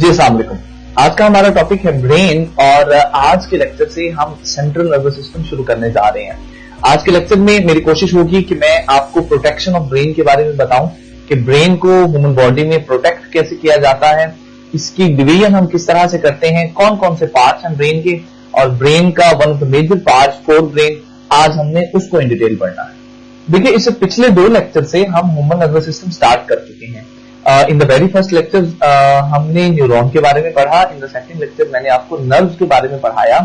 जी अस्सलाम वालेकुम। आज का हमारा टॉपिक है ब्रेन और आज के लेक्चर से हम सेंट्रल नर्वस सिस्टम शुरू करने जा रहे हैं। आज के लेक्चर में मेरी कोशिश होगी कि मैं आपको प्रोटेक्शन ऑफ ब्रेन के बारे में बताऊं कि ब्रेन को ह्यूमन बॉडी में प्रोटेक्ट कैसे किया जाता है, इसकी डिवीजन हम किस तरह से करते हैं, कौन कौन से पार्ट्स हैं ब्रेन के, और ब्रेन का one of the major part forebrain, आज हमने उसको इन डिटेल पढ़ना है। देखिए, इससे पिछले दो लेक्चर से हम ह्यूमन नर्वस सिस्टम स्टार्ट कर चुके हैं। In the very first lecture हमने न्यूरॉन के बारे में पढ़ा। इन द सेकंड लेक्चर मैंने आपको नर्व्स के बारे में पढ़ाया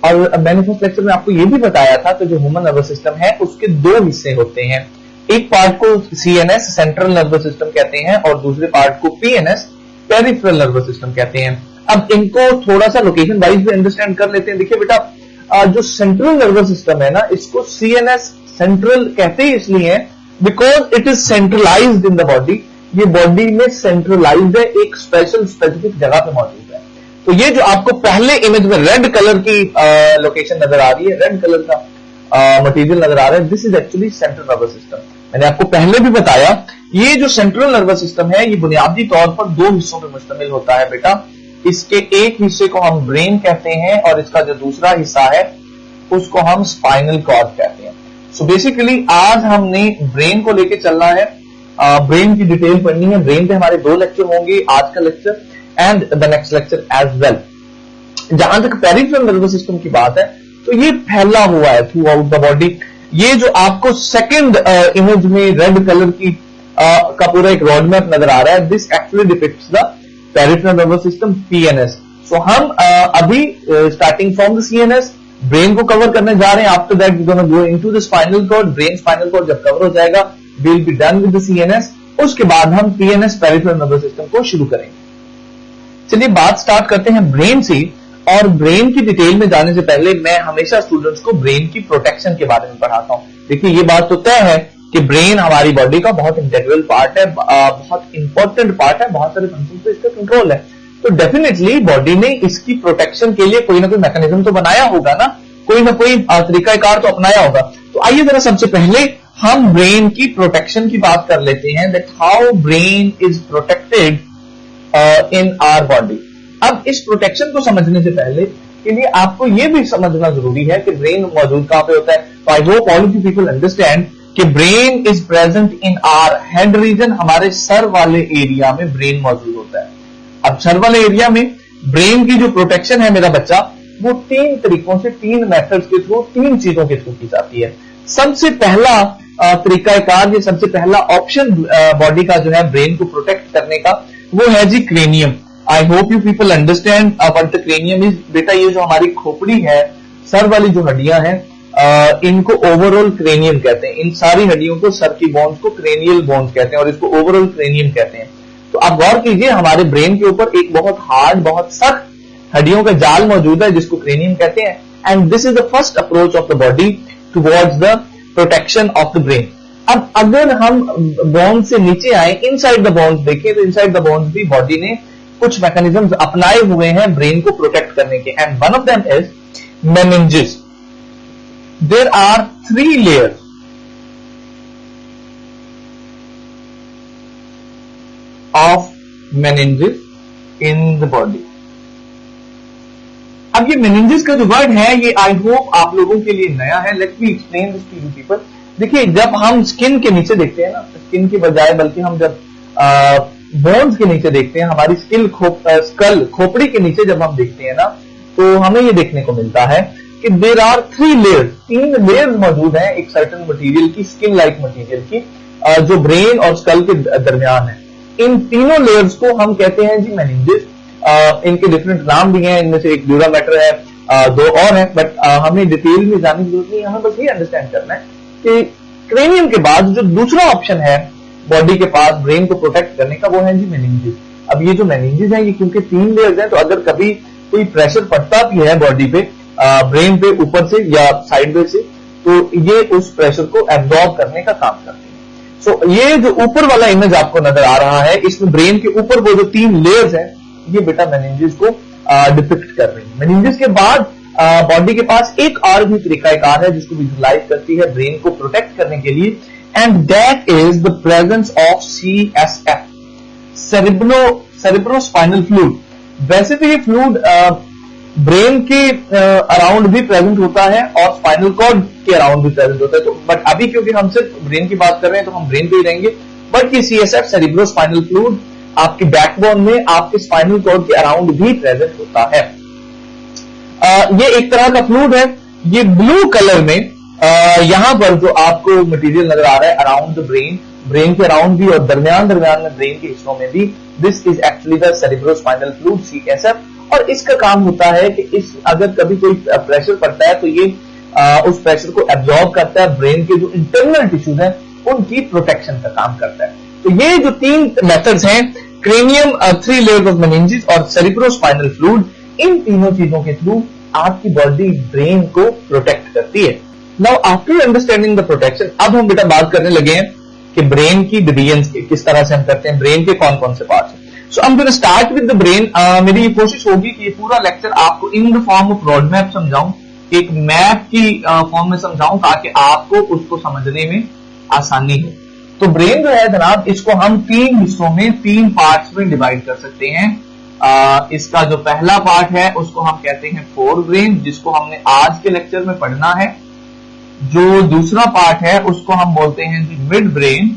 और मैंने फर्स्ट लेक्चर में आपको ये भी बताया था कि जो ह्यूमन नर्वस सिस्टम है उसके दो हिस्से होते हैं। एक पार्ट को सीएनएस सेंट्रल नर्वस सिस्टम कहते हैं और दूसरे पार्ट को पीएनएस पेरिफेरल नर्वस सिस्टम कहते हैं। अब इनको थोड़ा सा लोकेशन वाइज भी अंडरस्टैंड कर लेते हैं। देखिए बेटा, जो सेंट्रल नर्वस सिस्टम है ना, इसको सीएनएस सेंट्रल कहते ही इसलिए है because it is centralised in the body. ये बॉडी में सेंट्रलाइज्ड है, एक स्पेशल स्पेसिफिक जगह पे मौजूद है। तो ये जो आपको पहले इमेज में रेड कलर की लोकेशन नजर आ रही है, रेड कलर का मटेरियल नजर आ रहा है, this is actually central nervous system. मैंने आपको पहले भी बताया, ये जो सेंट्रल नर्वस सिस्टम है ये बुनियादी तौर पर दो हिस्सों में मुश्तमिल होता है बेटा। इसके एक हिस्से को हम ब्रेन कहते हैं और इसका जो दूसरा हिस्सा है उसको हम स्पाइनल कॉर्ड कहते हैं। सो बेसिकली आज हमने ब्रेन को लेके चलना है, ब्रेन की डिटेल पढ़नी है। ब्रेन पे हमारे दो लेक्चर होंगे, आज का lecture and the next lecture as well. जहां तक पेरिफेरल नर्वस सिस्टम की बात है तो ये फैला हुआ है थ्रू आउट द बॉडी। ये जो आपको सेकंड इमेज में रेड कलर की का पूरा एक रोड मैप नजर आ रहा है, this actually depicts the peripheral nervous system PNS. So हम अभी starting from the CNS brain को कवर करने जा रहे हैं। After that we gonna go into the spinal cord. Brain spinal cord जब कवर हो जाएगा we'll be done with the CNS, उसके बाद हम PNS पेरिफेरल नर्वस सिस्टम को शुरू करेंगे। चलिए बात स्टार्ट करते हैं ब्रेन से। और ब्रेन की डिटेल में जाने से पहले मैं हमेशा स्टूडेंट्स को ब्रेन की प्रोटेक्शन के बारे में पढ़ाता हूं। देखिए, ये बात तो तय है कि ब्रेन हमारी बॉडी का बहुत इंटीग्रल पार्ट है, बहुत इंपॉर्टेंट पार्ट है, बहुत सारे फंक्शन पे इसका कंट्रोल है। तो डेफिनेटली बॉडी ने इसकी प्रोटेक्शन के लिए कोई ना कोई मैकेनिज्म तो बनाया होगा ना, कोई ना कोई तरीकाकार तो अपनाया होगा। तो आइए जरा सबसे पहले हम ब्रेन की प्रोटेक्शन की बात कर लेते हैं, that how brain is protected in our body. अब इस प्रोटेक्शन को समझने से पहले के लिए आपको यह भी समझना जरूरी है कि ब्रेन मौजूद कहां पे होता है। तो I hope all of you people understand कि brain is present in our head region. हमारे सर वाले एरिया में ब्रेन मौजूद होता है। अब सर वाले एरिया में ब्रेन की जो प्रोटेक्शन है मेरा बच्चा, वो तीन तरीकों से, तीन मेथड्स के थ्रू, तीन चीजों के थ्रू की जाती है। सबसे पहला तरीकाकार, ये सबसे पहला ऑप्शन बॉडी का जो है ब्रेन को प्रोटेक्ट करने का, वो है जी cranium. I hope you people understand what the cranium is. बेटा, ये जो हमारी खोपड़ी है, सर वाली जो हड्डियां हैं, इनको ओवरऑल क्रेनियम कहते हैं। इन सारी हड्डियों को, सर की बोन्स को क्रेनियल बोन्स कहते हैं और इसको ओवरऑल क्रेनियम कहते हैं। तो आप गौर कीजिए, हमारे ब्रेन के ऊपर एक बहुत हार्ड, बहुत सख्त हड्डियों का जाल मौजूद है जिसको क्रेनियम कहते हैं। And this is the first approach of the body towards the protection of the brain. अब अगर हम बोन से नीचे आए, इनसाइड द बोन्स देखें, तो इनसाइड द बोन्स भी बॉडी ने कुछ मैकेनिज्म्स अपनाए हुए हैं ब्रेन को प्रोटेक्ट करने के। And one of them is meninges. There are 3 layers of meninges in the body. अब ये मेनिंजेस का जो वर्ड है, ये आई होप आप लोगों के लिए नया है। Let me explain this to you people. देखिए, जब हम स्किन के नीचे देखते हैं ना, स्किन की बजाय बल्कि हम जब बोन्स के नीचे देखते हैं, हमारी स्कल खोपड़ी के नीचे जब हम देखते हैं ना, तो हमें ये देखने को मिलता है कि देयर आर 3 लेयर्स, 3 लेयर्स मौजूद हैं एक सर्टेन मटेरियल की, स्किन लाइक मटेरियल की, जो ब्रेन और स्कल के दरमियान है। इन तीनों लेयर्स को हम कहते हैं जी मेनिंजेस। इनके डिफरेंट नाम भी हैं, इनमें से एक ड्यूरा मैटर है, 2 और है, बट हमें डिटेल में जाने की जरूरत नहीं। हमें बस ये अंडरस्टैंड करना है कि क्रेनियम के बाद जो दूसरा ऑप्शन है बॉडी के पास ब्रेन को प्रोटेक्ट करने का, वो है जी मेनिंजेस। अब ये जो मेनिंजेस हैं, ये क्योंकि 3 लेयर्स हैं, तो अगर कभी कोई प्रेशर पड़ता भी है बॉडी पे, ब्रेन पे ऊपर से या साइड से, तो ये उस प्रेशर को एब्जॉर्ब करने का काम करते हैं। सो ये जो ऊपर वाला इमेज आपको नजर आ रहा है, इसमें ब्रेन के ऊपर वो जो 3 लेयर्स हैं, ये बेटा मेनिंजेस को डिपिक्ट कर रही है। मेनिंजेस के बाद बॉडी के पास एक और भी तरीकाकार है जिसको विजुअलाइज करती है ब्रेन को प्रोटेक्ट करने के लिए, and that is the presence of CSF, cerebrospinal fluid. वैसे तो ये फ्लूइड ब्रेन के अराउंड भी प्रेजेंट होता है और स्पाइनल कॉर्ड के अराउंड भी प्रेजेंट होता है, तो बट अभी क्योंकि हम सिर्फ ब्रेन की बात कर रहे हैं तो हम ब्रेन पे ही रहेंगे। बट ये सीएसएफ सेरिब्रोस्पाइनल फ्लूइड आपकी बैकबोन में, आपके स्पाइनल कॉर्ड के अराउंड भी प्रेजेंट होता है। ये एक तरह का फ्लूइड है। ये ब्लू कलर में यहां पर जो आपको मटेरियल नजर आ रहा है अराउंड द ब्रेन, ब्रेन के अराउंड भी और दरमियान दरमियान में ब्रेन के हिस्सों में भी, this is actually the cerebrospinal fluid CSF. और इसका काम होता है कि इस अगर कभी कोई प्रेशर पड़ता है तो ये उस प्रेशर को एब्जॉर्ब करता है, ब्रेन के जो इंटरनल टिश्यूज हैं उनकी प्रोटेक्शन का काम करता है। तो ये जो तीन मेथड्स हैं, क्रेनियम, 3 लेयर्स ऑफ मेनिंजेस और सेरिब्रोस्पाइनल फ्लूइड, इन तीनों चीजों के थ्रू आपकी बॉडी ब्रेन को प्रोटेक्ट करती है। Now after understanding the protection, अब हम बेटा बात करने लगे हैं कि ब्रेन की डिवीजन्स के किस तरह से हम करते हैं, ब्रेन के कौन कौन से पार्ट्स हैं। So I am going to start with the brain. मेरी ये कोशिश होगी कि ये पूरा लेक्चर आपको in the form of road map समझाऊं, एक मैप की फॉर्म में समझाऊं ताकि आपको उसको समझने में आसानी हो। तो ब्रेन जो है जनाब, इसको हम 3 हिस्सों में, 3 पार्ट्स में डिवाइड कर सकते हैं। इसका जो पहला पार्ट है उसको हम कहते हैं फोर ब्रेन, जिसको हमने आज के लेक्चर में पढ़ना है। जो दूसरा पार्ट है उसको हम बोलते हैं जी मिड ब्रेन,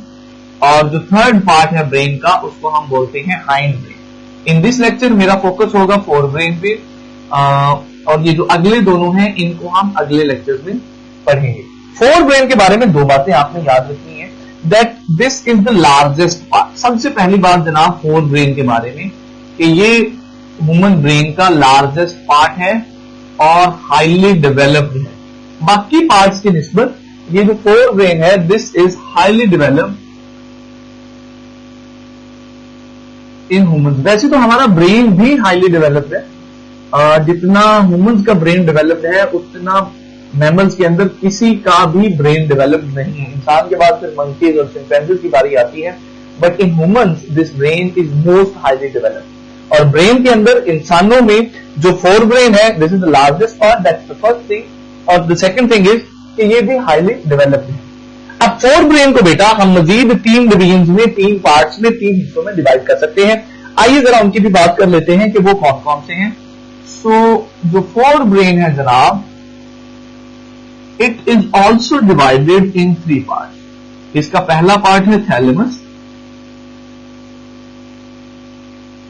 और जो थर्ड पार्ट है ब्रेन का उसको हम बोलते हैं hind brain. In this lecture मेरा फोकस होगा फोर ब्रेन पे, और ये जो अगले दोनों हैं इनको हम अगले लेक्चर में पढ़ेंगे। फोर ब्रेन के बारे में 2 बातें आपने याद रखनी है, that this is the largest part. सबसे पहली बात जनाब फोर ब्रेन के बारे में कि ये ह्यूमन ब्रेन का लार्जेस्ट पार्ट है और हाईली डेवलप्ड है। बाकी पार्ट्स की निस्बत ये जो फोर ब्रेन है, this is highly developed in humans. वैसे तो हमारा ब्रेन भी हाईली डेवलप्ड है, जितना ह्यूमंस का ब्रेन डेवलप्ड है उतना मैमल्स के अंदर किसी का भी ब्रेन डेवलप्ड नहीं है। इंसान के बाद फिर मंकीज और चिंपैंजीज की बारी आती है, but in humans this brain is most highly developed. और ब्रेन के अंदर इंसानों में जो फोर ब्रेन है, this is the largest part, that's the first thing. और द सेकंड थिंग इज कि ये भी हाईली डेवलप्ड है। अब फोर ब्रेन को बेटा हम मजीद 3 डिवीजन में, 3 पार्ट्स में, 3 हिस्सों में डिवाइड कर सकते हैं। आइए जरा उनकी भी बात कर लेते हैं कि वो कौन कौन से हैं। सो जो फोर ब्रेन है जनाब, it is also divided in 3 part. इसका पहला पार्ट है थैलेमस,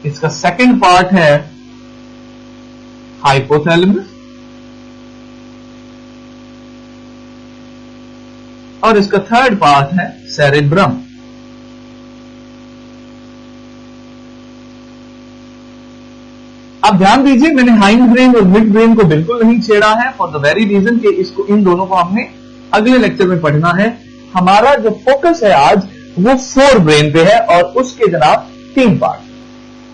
इसका सेकंड पार्ट है हाइपोथैलेमस, और इसका थर्ड पार्ट है सेरेब्रम। अब ध्यान दीजिए, मैंने हाइंड ब्रेन और मिड ब्रेन को बिल्कुल नहीं छेड़ा है, फॉर द वेरी रीजन कि इसको, इन दोनों को हमने अगले लेक्चर में पढ़ना है। हमारा जो फोकस है आज वो फोर ब्रेन पे है और उसके जनाब 3 पार्ट।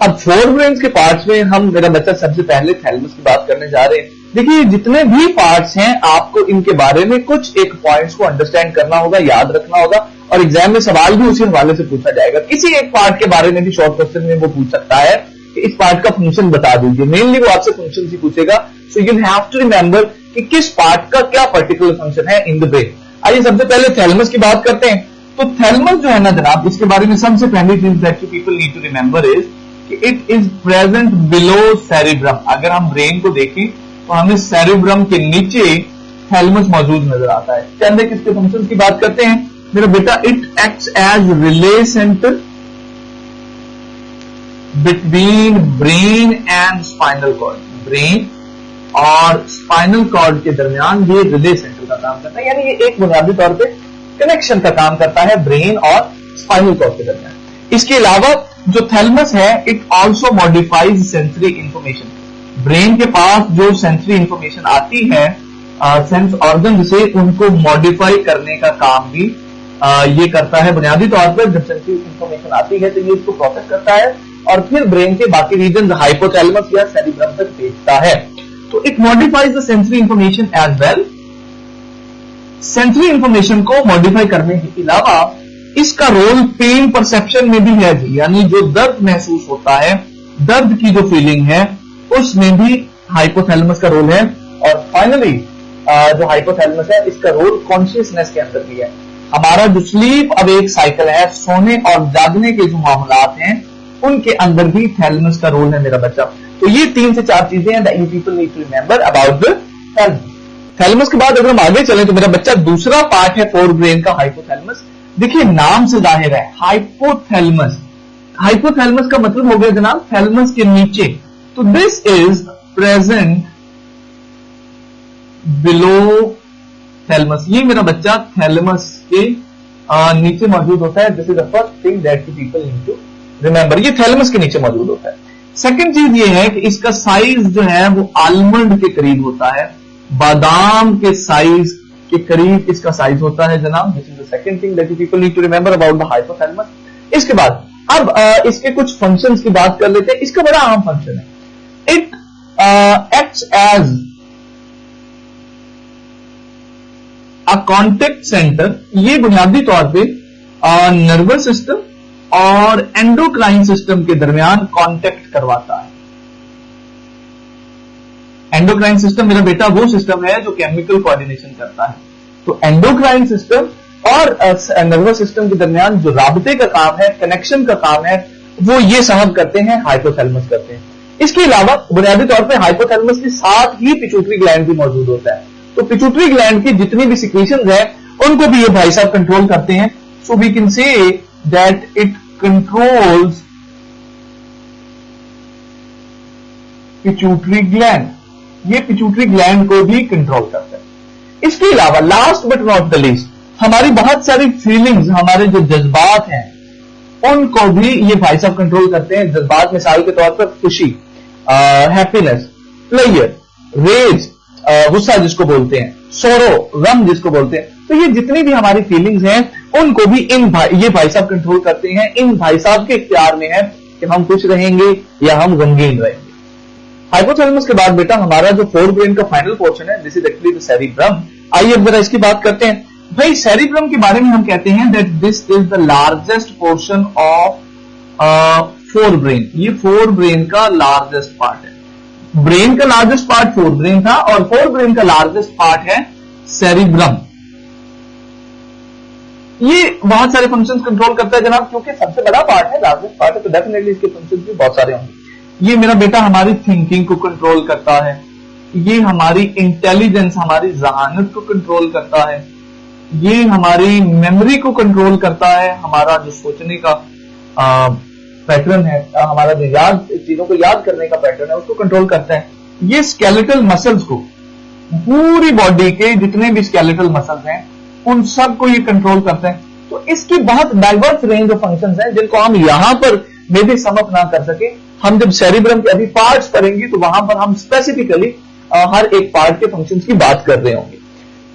अब फोर ब्रेन के पार्ट्स में हम, मेरा बच्चा, सबसे पहले थैलेमस की बात करने जा रहे हैं। देखिए जितने भी पार्ट्स हैं आपको इनके बारे में कुछ एक पॉइंट्स को अंडरस्टैंड करना होगा, याद रखना होगा, और एग्जाम में सवाल भी उसी हवाले से पूछा जाएगा। किसी एक पार्ट के बारे में भी शॉर्ट क्वेश्चन में वो पूछ सकता है कि इस पार्ट का फंक्शन बता दीजिए। मेनली वो आपसे फंक्शन ही पूछेगा, so you have to remember कि किस पार्ट का क्या पर्टिकुलर फंक्शन है इन द ब्रेन। आइए सबसे पहले थैलेमस की बात करते हैं। तो थैलेमस जो है ना जनाब, इसके बारे में सबसे पहली चीज that you people need to remember is कि it is present below cerebrum. अगर हम ब्रेन को देखें तो हमें सेरेब्रम के नीचे थैलेमस मौजूद नजर आता है। चलिए किसके फंक्शन की बात करते हैं मेरा बेटा। It acts as relay centre between brain and spinal cord. Brain और स्पाइनल कॉर्ड के दरमियान ये रिले सेंटर का काम करता है, यानी ये एक बुनियादी तौर पे कनेक्शन का काम करता है ब्रेन और स्पाइनल कॉर्ड के दरमियान। इसके अलावा जो थैलेमस है, it also modifies sensory information. Brain के पास जो सेंसरी इंफॉर्मेशन आती है, सेंस ऑर्गन से, उनको मॉडिफाई करने का काम भी ये करता है। बुनियादी तौर पर जब सेंसरी इंफॉर्मेशन आती है तो ये इसको प्रोसेस करता है और फिर ब्रेन के बाकी रीजन हाइपोथैलेमस या सेरेब्रम तक भेजता है। तो it modifies the sensory information as well. Sensory information को मॉडिफाई करने के अलावा इसका रोल पेन परसेप्शन में भी है जी, यानी जो दर्द महसूस होता है, दर्द की जो फीलिंग है उसमें भी हाइपोथैलेमस का रोल है। और फाइनली जो हाइपोथैलेमस है, इसका रोल कॉन्शियसनेस के अंदर भी है। हमारा जो स्लीप अवेक साइकिल है, सोने और जागने के जो मामलात हैं, उनके अंदर भी थैलेमस का रोल है मेरा बच्चा। तो ये 3 से 4 चीजें हैं that you people need to remember about the thalamus. Thalamus के बाद अगर हम आगे चलें तो मेरा बच्चा दूसरा पार्ट है फोर ब्रेन का, हाइपोथैलेमस। देखिए नाम से जाहिर है हाइपोथैलेमस। हाइपोथैलेमस का मतलब हो गया जनाब थैलेमस के नीचे। तो this is present below thalamus. ये मेरा बच्चा थैलेमस के नीचे मौजूद होता है। This is the first thing that you people need to remember. ये थैलेमस के नीचे मौजूद होता है। सेकंड चीज ये है कि इसका साइज जो है वो आलमंड के करीब होता है, बादाम के साइज के करीब इसका साइज होता है जनाब। This is the second thing that you people need to remember about the hypothalamus. इसके बाद अब इसके कुछ फंक्शंस की बात कर लेते हैं। इसका बड़ा अहम फंक्शन है, it acts as a contact centre. ये बुनियादी तौर पे नर्वस सिस्टम और एंडोक्राइन सिस्टम के दरमियान कांटेक्ट करवाता है। एंडोक्राइन सिस्टम मेरा बेटा वो सिस्टम है जो केमिकल कोऑर्डिनेशन करता है। तो एंडोक्राइन सिस्टम और नर्वस सिस्टम के दरमियान जो राबते का काम है, कनेक्शन का काम है, वो ये साहब करते हैं, हाइपोथैलेमस करते हैं। इसके अलावा बुनियादी तौर पे हाइपोथैलेमस के साथ ही पिट्यूटरी ग्लैंड भी मौजूद होता है। तो पिट्यूटरी ग्लैंड की जितनी भी सिक्रीशंस है उनको भी ये भाई साहब कंट्रोल करते हैं। So we can say that it controls pituitary gland। ये पिट्यूटरी ग्लैंड को भी कंट्रोल करता है। इसके अलावा last but not the least हमारी बहुत सारी फीलिंग्स, हमारे जो जज्बात हैं उनको भी ये भाई साहब कंट्रोल करते हैं। जज्बात मिसाल के तौर पर खुशी, हैप्पीनेस, प्लेयर, रेज, गुस्सा जिसको बोलते हैं, सोरो, गम जिसको बोलते हैं। तो ये जितनी भी हमारी फीलिंग्स हैं उनको भी ये भाई साहब कंट्रोल करते हैं। इन भाई साहब के इख्तियार में है कि हम खुश रहेंगे या हम गमगीन रहेंगे। हाइपोथैलेमस के बाद बेटा हमारा जो फोर ब्रेन का फाइनल पोर्शन है, this is actually the cerebrum. आइए अब जरा इसकी बात करते हैं। भाई सेरिब्रम के बारे में हम कहते हैं that this is the largest portion of fore brain. ये फोर ब्रेन का लार्जेस्ट पार्ट है। ब्रेन का लार्जेस्ट पार्ट फोर ब्रेन था और फोर ब्रेन का लार्जेस्ट पार्ट है सेरिब्रम। ये बहुत सारे फंक्शंस कंट्रोल करता है जनाब, क्योंकि सबसे बड़ा पार्ट है, लार्जेस्ट पार्ट है, तो डेफिनेटली इसके फंक्शंस भी बहुत सारे होंगे। ये मेरा बेटा हमारी थिंकिंग को कंट्रोल करता है, ये हमारी इंटेलिजेंस, हमारी जहानत को कंट्रोल करता है, ये हमारी मेमोरी को कंट्रोल करता है, हमारा जो सोचने का पैटर्न है, हमारा जो चीजों को याद करने का पैटर्न है उसको कंट्रोल करता है। ये स्केलेटल मसल्स को, पूरी बॉडी के जितने भी स्केलेटल मसल्स हैं उन सबको ये कंट्रोल करते हैं। तो इसकी बहुत डाइवर्स रेंज ऑफ फंक्शंस हैं जिनको हम यहां पर मे भी सम अप ना कर सके। हम जब सेरिब्रम के अभी पार्ट्स पढ़ेंगे तो वहां पर हम स्पेसिफिकली हर एक पार्ट के फंक्शंस की बात कर रहे होंगे।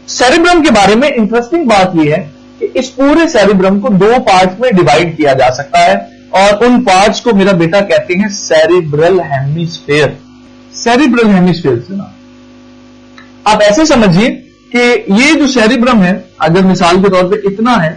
सेरिब्रम के बारे में इंटरेस्टिंग बात यह है कि इस पूरे सेरिब्रम को दो पार्ट्स में डिवाइड किया जा सकता है और उन पार्ट्स को मेरा बेटा कहते हैं सेरिब्रल हेमिस्फीयर। सेरिब्रल हेमिस्फीयर से ना आप ऐसे समझिए कि ये जो सेरिब्रम है, अगर मिसाल के तौर पे इतना है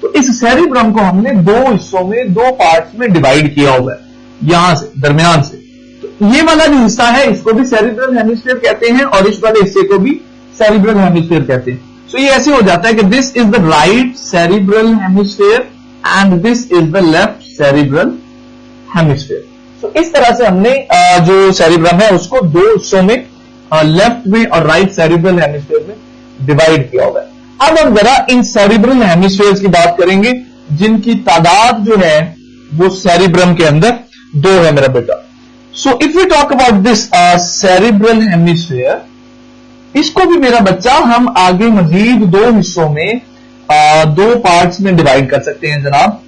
तो इस सेरिब्रम को हमने दो हिस्सों में, दो पार्ट्स में डिवाइड किया हुआ है, यहां से दरमियान से। तो ये वाला जो हिस्सा है इसको भी सेरिब्रल हेमिस्फीयर कहते हैं और इस वाले हिस्से को भी सेरिब्रल हेमिस्फीयर कहते हैं। सो ये ऐसे हो जाता है कि this is the right cerebral hemisphere and this is the left cerebral hemisphere. तो इस तरह से हमने जो सेरिब्रम है उसको दो हिस्सों में, लेफ्ट में और राइट सेरिब्रल हेमिस्फीयर में डिवाइड किया हुआ है। अब हम जरा इन सेरिब्रल हेमिस्फीयर्स की बात करेंगे जिनकी तादाद जो है वो सेरिब्रम के अंदर दो है मेरा बेटा। So if we talk about this cerebral hemisphere, इसको भी मेरा बच्चा हम आगे मजीद दो हिस्सों में, दो पार्ट्स में डिवाइड कर सकते हैं जनाब।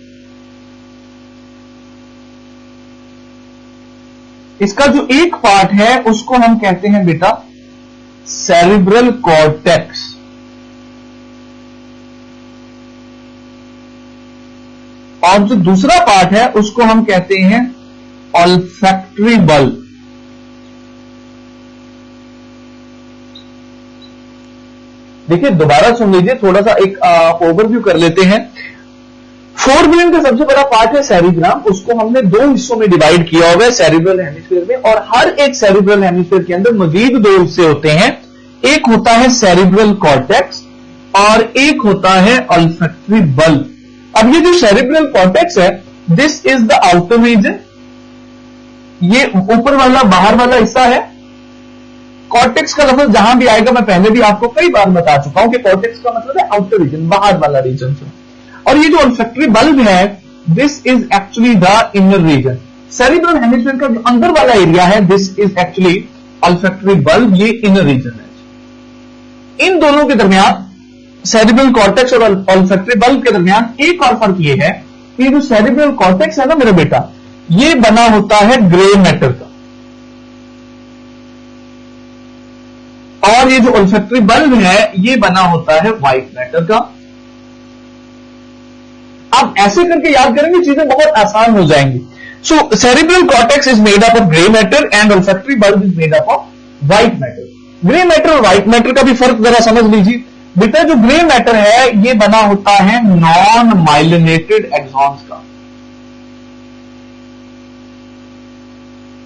इसका जो एक पार्ट है उसको हम कहते हैं बेटा सेरिब्रल कॉर्टेक्स, और जो दूसरा पार्ट है उसको हम कहते हैं ऑल्फैक्टरी बल्ब। देखिए दोबारा सुन लीजिए, थोड़ा सा एक ओवरव्यू कर लेते हैं। फोर ब्रेन का सबसे बड़ा पार्ट है सेरिब्रम, उसको हमने दो हिस्सों में डिवाइड किया हुआ है सेरिब्रल हेमिस्फीयर में, और हर एक सेरिब्रल हेमिस्फीयर के अंदर मजीद दो हिस्से होते हैं। एक होता है सेरिब्रल कॉर्टेक्स और एक होता है ऑल्फैक्टरी बल्ब। अब ये जो सेरिब्रल कॉर्टेक्स है, this is the outer region ये ऊपर वाला बाहर वाला हिस्सा है। कॉर्टेक्स का लफ्ज जहां भी आएगा, मैं पहले भी आपको कई बार बता चुका हूं कि कॉर्टेक्स का मतलब है आउटर रीजन, बाहर वाला रीजन। और ये जो ऑल्फैक्टरी बल्ब है, this is actually the inner region. Cerebral hemisphere का जो अंदर वाला एरिया है, this is actually olfactory bulb, ये इनर रीजन है। इन दोनों के दरमियान, सेरिब्रल कॉर्टेक्स और ऑल्फैक्टरी बल्ब के दरमियान एक और फर्क ये है कि जो सेरिब्रल कॉर्टेक्स है ना मेरा बेटा, ये बना होता है ग्रे मैटर का, और ये जो ऑल्फैक्टरी बल्ब है ये बना होता है व्हाइट मैटर का। आप ऐसे करके याद करेंगे, चीजें बहुत आसान हो जाएंगी। So cerebral cortex is made up of grey matter and olfactory bulb is made up of white matter. Grey matter और व्हाइट मैटर का भी फर्क जरा समझ लीजिए बेटा। जो ग्रे मैटर है ये बना होता है नॉन माइलिनेटेड एक्सॉन्स का।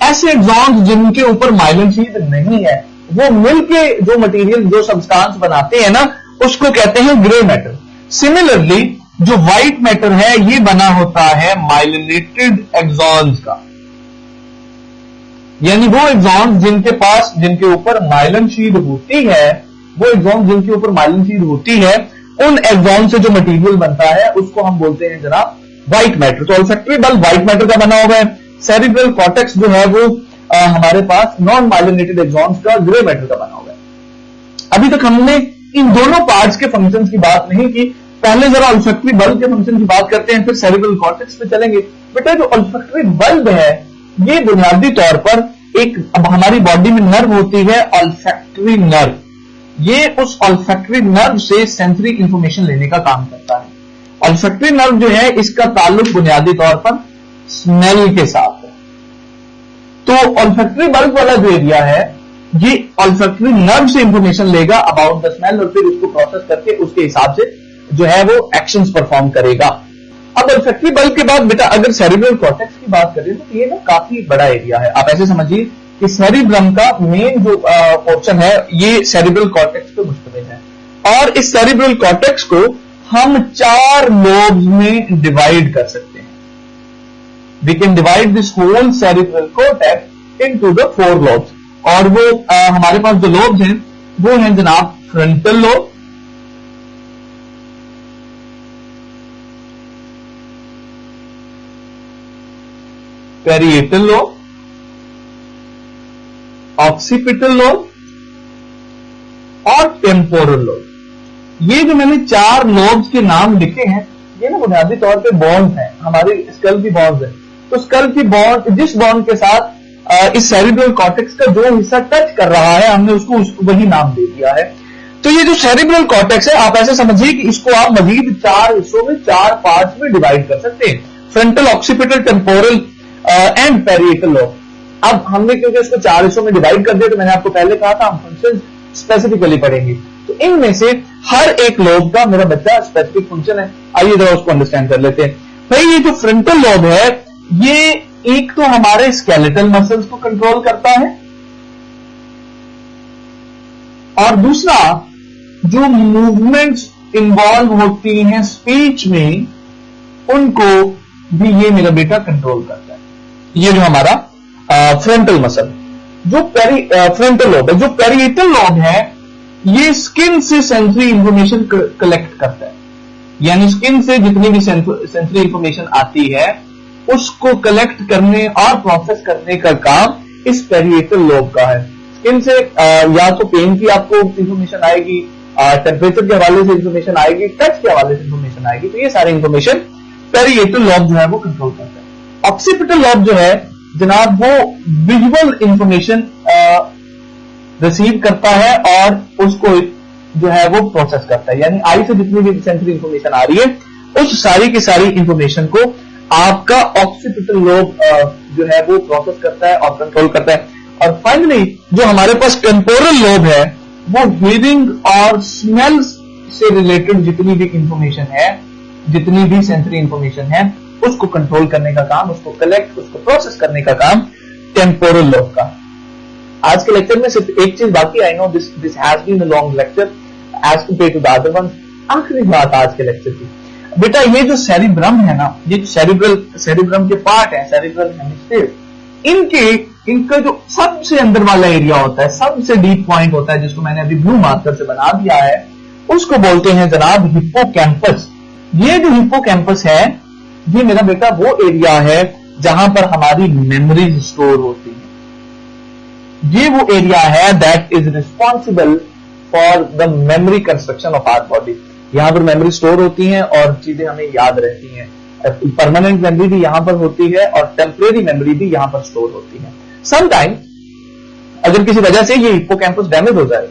ऐसे एक्सॉन्स जिनके ऊपर माइलिन शीट नहीं है, वो मिलके जो मटेरियल, जो सब्सटेंस बनाते हैं ना, उसको कहते हैं ग्रे मैटर। सिमिलरली जो व्हाइट मैटर है ये बना होता है माइलिनेटेड एक्सॉन्स का, यानी वो एक्सॉन्स जिनके ऊपर माइलिन शीट होती है, वो एक्सॉन्स जिनके ऊपर माइलिन शीट होती है, उन एक्सॉन्स से जो मटेरियल बनता है उसको हम बोलते हैं जनाब व्हाइट मैटर। तो ऑल्फैक्टरी बल्ब व्हाइट मैटर का बना हुआ है। सेरिब्रल कॉर्टेक्स जो है वो हमारे पास नॉन माइलिनेटेड एक्सॉन्स का, ग्रे मैटर का बना हुआ है। अभी तक हमने इन दोनों पार्ट्स के फंक्शंस की बात नहीं की। पहले जरा ऑल्फैक्टरी बल्ब के फंक्शन की बात करते हैं, फिर सेरिब्रल कॉर्टेक्स पे चलेंगे। बेटा जो ऑल्फैक्टरी बल्ब है ये बुनियादी तौर पर एक, अब हमारी बॉडी में नर्व होती है ऑल्फैक्टरी नर्व, ये उस ऑल्फैक्टरी नर्व से सेंसरी इंफॉर्मेशन लेने का काम करता है। ऑल्फैक्टरी नर्व जो है इसका ताल्लुक बुनियादी तौर पर स्मेल के साथ है। तो ऑल्फैक्टरी बल्ब वाला जो एरिया है ये ऑल्फैक्टरी नर्व से इंफॉर्मेशन लेगा अबाउट द स्मेल, और फिर उसको प्रोसेस करके उसके हिसाब से जो है वो एक्शंस परफॉर्म करेगा। अब ऑल्फैक्टरी बल्ब के बाद बेटा अगर सेरिब्रल कॉर्टेक्स की बात करें तो ये ना काफी बड़ा एरिया है। आप ऐसे समझिए कि सेरिब्रम का मेन जो पोर्शन है ये सेरिब्रल कॉर्टेक्स पे मुश्तमिल है, और इस सेरिब्रल कॉर्टेक्स को हम 4 लोब्स में डिवाइड कर सकते हैं। We can divide this whole cerebral cortex into the 4 lobes, और वो हमारे पास जो लोब्स हैं वो हैं जनाब frontal lobe, parietal lobe, occipital lobe और टेम्पोरल लोब। ये जो मैंने 4 लोब्स के नाम लिखे हैं ये ना बुनियादी तौर पे बॉन्ड हैं, हमारे स्कल की बॉन्ड है। तो स्कल की बॉन्ड, जिस बॉन्ड के साथ इस सेरिब्रल कॉर्टेक्स का जो हिस्सा टच कर रहा है हमने उसको वही नाम दे दिया है। तो ये जो सेरिब्रल कॉर्टेक्स है आप ऐसे समझिए कि इसको आप मजीद 4 हिस्सों में, 4 पार्ट्स में डिवाइड कर सकते हैं, frontal, occipital, temporal and parietal lobe. अब हमने क्योंकि इसको 4 हिस्सों में डिवाइड कर दिया तो मैंने आपको पहले कहा था हम फंक्शन स्पेसिफिकली पढ़ेंगे। तो इनमें से हर एक लोब का मेरा बच्चा स्पेसिफिक फंक्शन है। आइए जरा उसको अंडरस्टैंड कर लेते हैं। भाई ये जो फ्रंटल लोब है ये एक तो हमारे स्केलेटल मसल्स को कंट्रोल करता है, और दूसरा जो मूवमेंट्स इन्वॉल्व होती हैं स्पीच में उनको भी ये मेरा बेटा कंट्रोल करता है। ये जो हमारा फ्रंटल मसल, जो फ्रंटल लोब है। जो पेरिएटल लोब है ये स्किन से सेंसरी इंफॉर्मेशन कलेक्ट करता है, यानी स्किन से जितनी भी सेंसरी इंफॉर्मेशन आती है उसको कलेक्ट करने और प्रोसेस करने का काम इस पेरिएटल लोब का है। स्किन से या तो पेन की आपको इंफॉर्मेशन आएगी, टेम्परेचर के हवाले से इंफॉर्मेशन आएगी, टच के हवाले से इंफॉर्मेशन आएगी। तो ये सारी इंफॉर्मेशन पेरिएटल लोब जो है वो कंट्रोल करता है। ऑक्सीपिटल लोब जो है जनाब वो विजुअल इंफॉर्मेशन रिसीव करता है और उसको जो है वो प्रोसेस करता है, यानी आई से जितनी भी सेंसरी इंफॉर्मेशन आ रही है उस सारी की सारी इंफॉर्मेशन को आपका ऑक्सीपिटल लोब जो है वो प्रोसेस करता है और कंट्रोल करता है। और फाइनली जो हमारे पास टेम्पोरल लोब है वो हियरिंग और स्मेल से रिलेटेड जितनी भी इंफॉर्मेशन है, जितनी भी सेंसरी इंफॉर्मेशन है उसको कंट्रोल करने का काम, उसको कलेक्ट, उसको प्रोसेस करने का काम टेम्पोरल लोब का। आज के लेक्चर में सिर्फ एक चीज बाकी, I know this has been a long lecture as compare to the other one. आखिरी बात आज के लेक्चर की बेटा, ये जो सेरिब्रम है ना, ये सेरिब्रम के पार्ट है, सेरिब्रल हेमिस्फीयर, इनका जो सबसे अंदर वाला एरिया होता है, सबसे डीप पॉइंट होता है, जिसको मैंने अभी ब्लू मार्कर से बना दिया है, उसको बोलते हैं जनाब हिप्पोकैम्पस। ये जो हिप्पोकैम्पस है, ये मेरा बेटा वो एरिया है जहां पर हमारी मेमोरीज स्टोर होती है। ये वो एरिया है that is responsible for the memory construction of our body. यहां पर मेमोरी स्टोर होती हैं और चीजें हमें याद रहती हैं। परमानेंट मेमोरी भी यहां पर होती है और टेम्परेरी मेमोरी भी यहां पर स्टोर होती है। समटाइम अगर किसी वजह से ये हिप्पोकैम्पस डैमेज हो जाए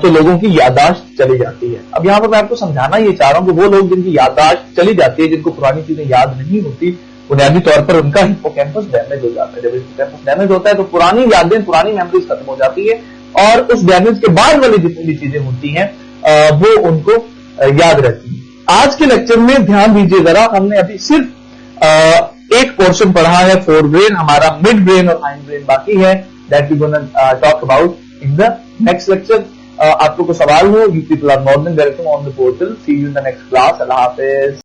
तो लोगों की याददाश्त चली जाती है। अब यहां पर मैं आपको समझाना ये चाह रहा हूं कि वो लोग जिनकी याददाश्त चली जाती है, जिनको पुरानी चीजें याद नहीं होती, बुनियादी तौर पर उनका हिप्पोकैम्पस डैमेज हो जाता है। जब हिप्पोकैम्पस डैमेज होता है तो पुरानी यादें, पुरानी मेमोरीज खत्म हो जाती है और उस डैमेज के बाद वाली जितनी भी चीजें होती हैं वो उनको याद रहती है। आज के लेक्चर में ध्यान दीजिए जरा, हमने अभी सिर्फ एक पोर्शन पढ़ा है फोर ब्रेन, हमारा मिड ब्रेन और हाइंड ब्रेन बाकी है, that we gonna talk about in the next lecture. आपको कोई सवाल हो, you people are more than welcome on the portal. See you in the next class. अल्लाह हाफिज।